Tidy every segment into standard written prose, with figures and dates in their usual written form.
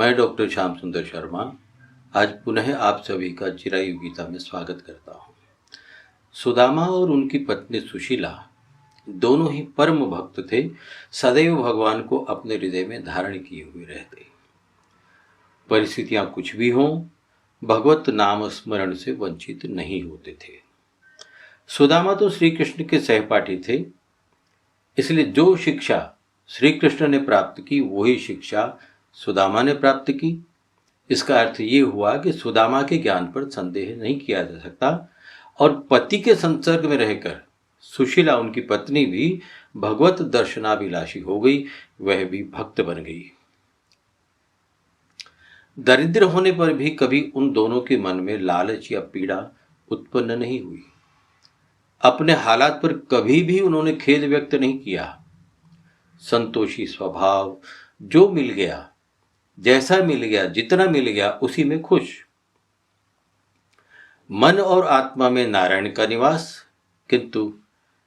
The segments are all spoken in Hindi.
मैं डॉक्टर श्याम सुंदर शर्मा आज पुनः आप सभी का चिरायु गीता में स्वागत करता हूँ। सुदामा और उनकी पत्नी सुशीला दोनों ही परम भक्त थे। सदैव भगवान को अपने हृदय में धारण किए हुए रहते। परिस्थितियां कुछ भी हों, भगवत नाम स्मरण से वंचित नहीं होते थे। सुदामा तो श्री कृष्ण के सहपाठी थे, इसलिए जो शिक्षा श्री कृष्ण ने प्राप्त की वही शिक्षा सुदामा ने प्राप्त की। इसका अर्थ ये हुआ कि सुदामा के ज्ञान पर संदेह नहीं किया जा सकता और पति के संसर्ग में रहकर सुशीला उनकी पत्नी भी भगवत दर्शनाभिलाषी हो गई, वह भी भक्त बन गई। दरिद्र होने पर भी कभी उन दोनों के मन में लालच या पीड़ा उत्पन्न नहीं हुई। अपने हालात पर कभी भी उन्होंने खेद व्यक्त नहीं किया। संतोषी स्वभाव, जो मिल गया, जैसा मिल गया, जितना मिल गया उसी में खुश। मन और आत्मा में नारायण का निवास, किंतु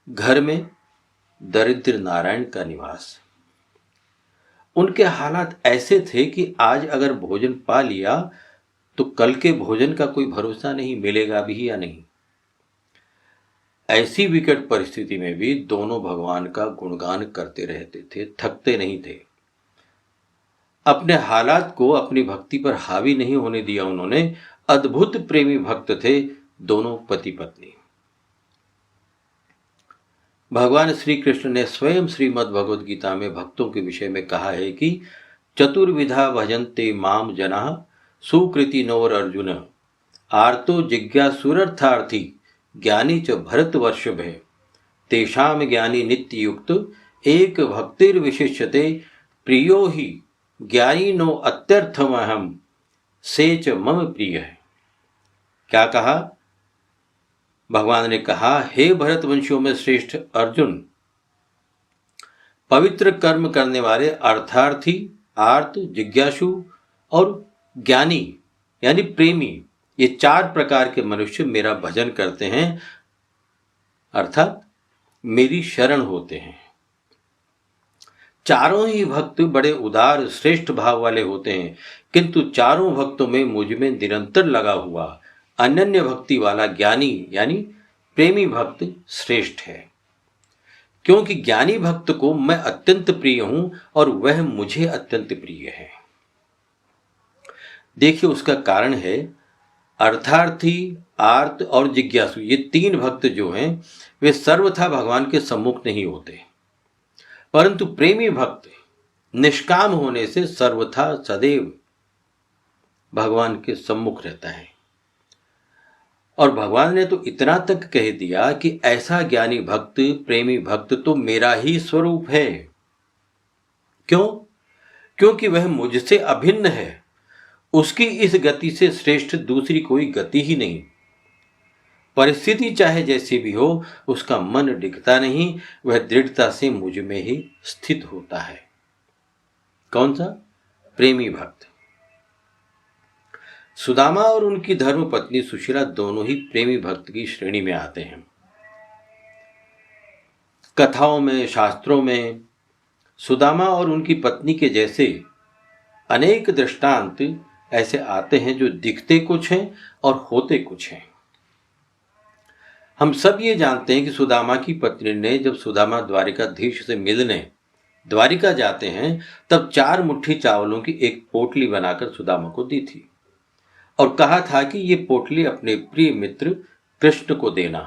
घर में दरिद्र नारायण का निवास। उनके हालात ऐसे थे कि आज अगर भोजन पा लिया तो कल के भोजन का कोई भरोसा नहीं, मिलेगा भी या नहीं। ऐसी विकट परिस्थिति में भी दोनों भगवान का गुणगान करते रहते थे, थकते नहीं थे। अपने हालात को अपनी भक्ति पर हावी नहीं होने दिया उन्होंने। अद्भुत प्रेमी भक्त थे दोनों पति पत्नी। भगवान श्री कृष्ण ने स्वयं श्रीमद् भगवद गीता में भक्तों के विषय में कहा है कि चतुर्विधा भजन्ते माम जनाः सुकृति नोर अर्जुन आर्तो जिज्ञासुरर्थार्थी ज्ञानी च भरतवर्षभे तेषाम ज्ञानी नित्य युक्त एक भक्तिर्विशिष्यते प्रियो ही ज्ञानी नो अत्यर्थमहम सेच मम प्रिय है। क्या कहा? भगवान ने कहा, हे भरतवंशियों में श्रेष्ठ अर्जुन, पवित्र कर्म करने वाले अर्थार्थी, आर्त, जिज्ञासु और ज्ञानी यानी प्रेमी, ये चार प्रकार के मनुष्य मेरा भजन करते हैं, अर्थात मेरी शरण होते हैं। चारों ही भक्त बड़े उदार श्रेष्ठ भाव वाले होते हैं, किंतु चारों भक्तों में मुझ में निरंतर लगा हुआ अनन्य भक्ति वाला ज्ञानी यानी प्रेमी भक्त श्रेष्ठ है। क्योंकि ज्ञानी भक्त को मैं अत्यंत प्रिय हूं और वह मुझे अत्यंत प्रिय है। देखिए, उसका कारण है अर्थार्थी, आर्त और जिज्ञासु, ये तीन भक्त जो हैं वे सर्वथा भगवान के सम्मुख नहीं होते, परंतु प्रेमी भक्त निष्काम होने से सर्वथा सदैव भगवान के सम्मुख रहता है। और भगवान ने तो इतना तक कह दिया कि ऐसा ज्ञानी भक्त, प्रेमी भक्त तो मेरा ही स्वरूप है। क्यों? क्योंकि वह मुझसे अभिन्न है। उसकी इस गति से श्रेष्ठ दूसरी कोई गति ही नहीं। परिस्थिति चाहे जैसी भी हो, उसका मन डिगता नहीं, वह दृढ़ता से मुझ में ही स्थित होता है। कौन सा? प्रेमी भक्त। सुदामा और उनकी धर्म पत्नी सुशीला दोनों ही प्रेमी भक्त की श्रेणी में आते हैं। कथाओं में, शास्त्रों में सुदामा और उनकी पत्नी के जैसे अनेक दृष्टांत ऐसे आते हैं जो दिखते कुछ हैं और होते कुछ हैं। हम सब ये जानते हैं कि सुदामा की पत्नी ने जब सुदामा द्वारिकाधीश से मिलने द्वारिका जाते हैं तब 4 मुट्ठी चावलों की एक पोटली बनाकर सुदामा को दी थी और कहा था कि ये पोटली अपने प्रिय मित्र कृष्ण को देना।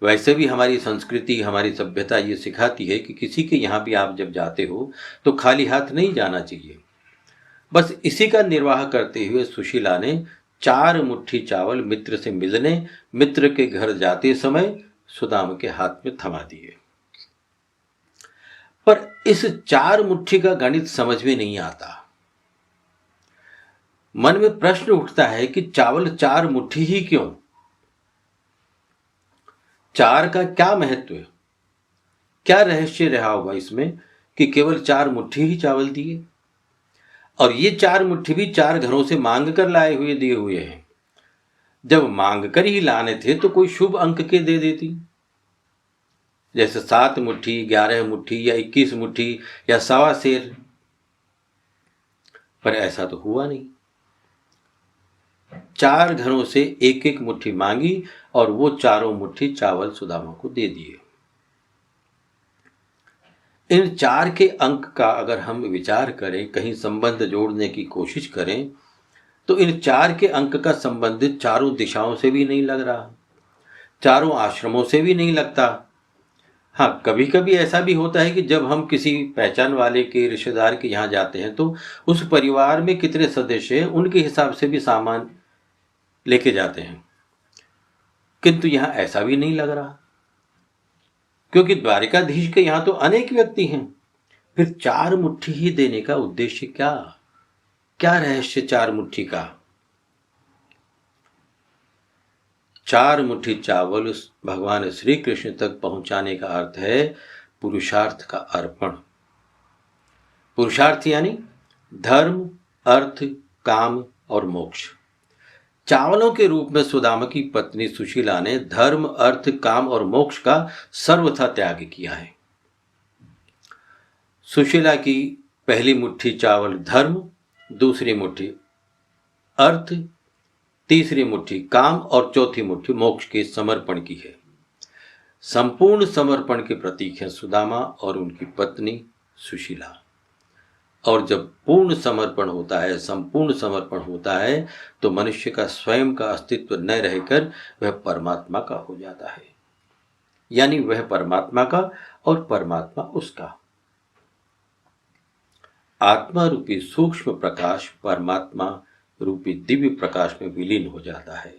वैसे भी हमारी संस्कृति, हमारी सभ्यता ये सिखाती है कि किसी के यहाँ भी आप जब जाते हो तो खाली हाथ नहीं जाना चाहिए। बस इसी का निर्वाह करते हुए सुशीला ने 4 मुट्ठी चावल मित्र से मिलने, मित्र के घर जाते समय सुदामा के हाथ में थमा दिए। पर इस 4 मुट्ठी का गणित समझ में नहीं आता। मन में प्रश्न उठता है कि चावल 4 मुट्ठी ही क्यों? 4 का क्या महत्व है? क्या रहस्य रहा होगा इसमें कि केवल 4 मुट्ठी ही चावल दिए? और ये 4 मुट्ठी भी 4 घरों से मांग कर लाए हुए दिए हुए हैं। जब मांग कर ही लाने थे तो कोई शुभ अंक के दे देती, जैसे 7 मुट्ठी, 11 मुट्ठी या 21 मुट्ठी या 1.25 सेर। पर ऐसा तो हुआ नहीं। 4 घरों से एक एक मुट्ठी मांगी और वो चारों मुट्ठी चावल सुदामा को दे दिए। इन 4 के अंक का अगर हम विचार करें, कहीं संबंध जोड़ने की कोशिश करें, तो इन 4 के अंक का संबंध चारों दिशाओं से भी नहीं लग रहा, चारों आश्रमों से भी नहीं लगता। हाँ, कभी कभी ऐसा भी होता है कि जब हम किसी पहचान वाले के, रिश्तेदार के यहाँ जाते हैं तो उस परिवार में कितने सदस्य हैं उनके हिसाब से भी सामान लेके जाते हैं, किंतु यहाँ ऐसा भी नहीं लग रहा, क्योंकि द्वारिकाधीश के यहाँ तो अनेक व्यक्ति हैं। फिर 4 मुट्ठी ही देने का उद्देश्य क्या? क्या रहस्य 4 मुट्ठी का? 4 मुट्ठी चावल भगवान श्री कृष्ण तक पहुंचाने का अर्थ है पुरुषार्थ का अर्पण। पुरुषार्थ यानी धर्म, अर्थ, काम और मोक्ष। चावलों के रूप में सुदामा की पत्नी सुशीला ने धर्म, अर्थ, काम और मोक्ष का सर्वथा त्याग किया है। सुशीला की पहली मुट्ठी चावल धर्म, दूसरी मुट्ठी अर्थ, तीसरी मुट्ठी काम और चौथी मुट्ठी मोक्ष के समर्पण की है। संपूर्ण समर्पण के प्रतीक हैं सुदामा और उनकी पत्नी सुशीला। और जब पूर्ण समर्पण होता है, संपूर्ण समर्पण होता है, तो मनुष्य का स्वयं का अस्तित्व न रहकर वह परमात्मा का हो जाता है, यानी वह परमात्मा का और परमात्मा उसका। आत्मा रूपी सूक्ष्म प्रकाश परमात्मा रूपी दिव्य प्रकाश में विलीन हो जाता है।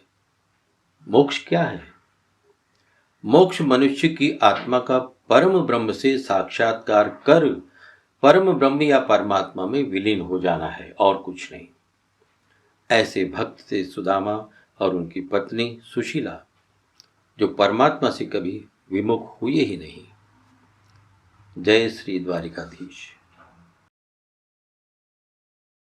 मोक्ष क्या है? मोक्ष मनुष्य की आत्मा का परम ब्रह्म से साक्षात्कार कर परम ब्रह्म या परमात्मा में विलीन हो जाना है, और कुछ नहीं। ऐसे भक्त थे सुदामा और उनकी पत्नी सुशीला, जो परमात्मा से कभी विमुख हुए ही नहीं। जय श्री द्वारिकाधीश।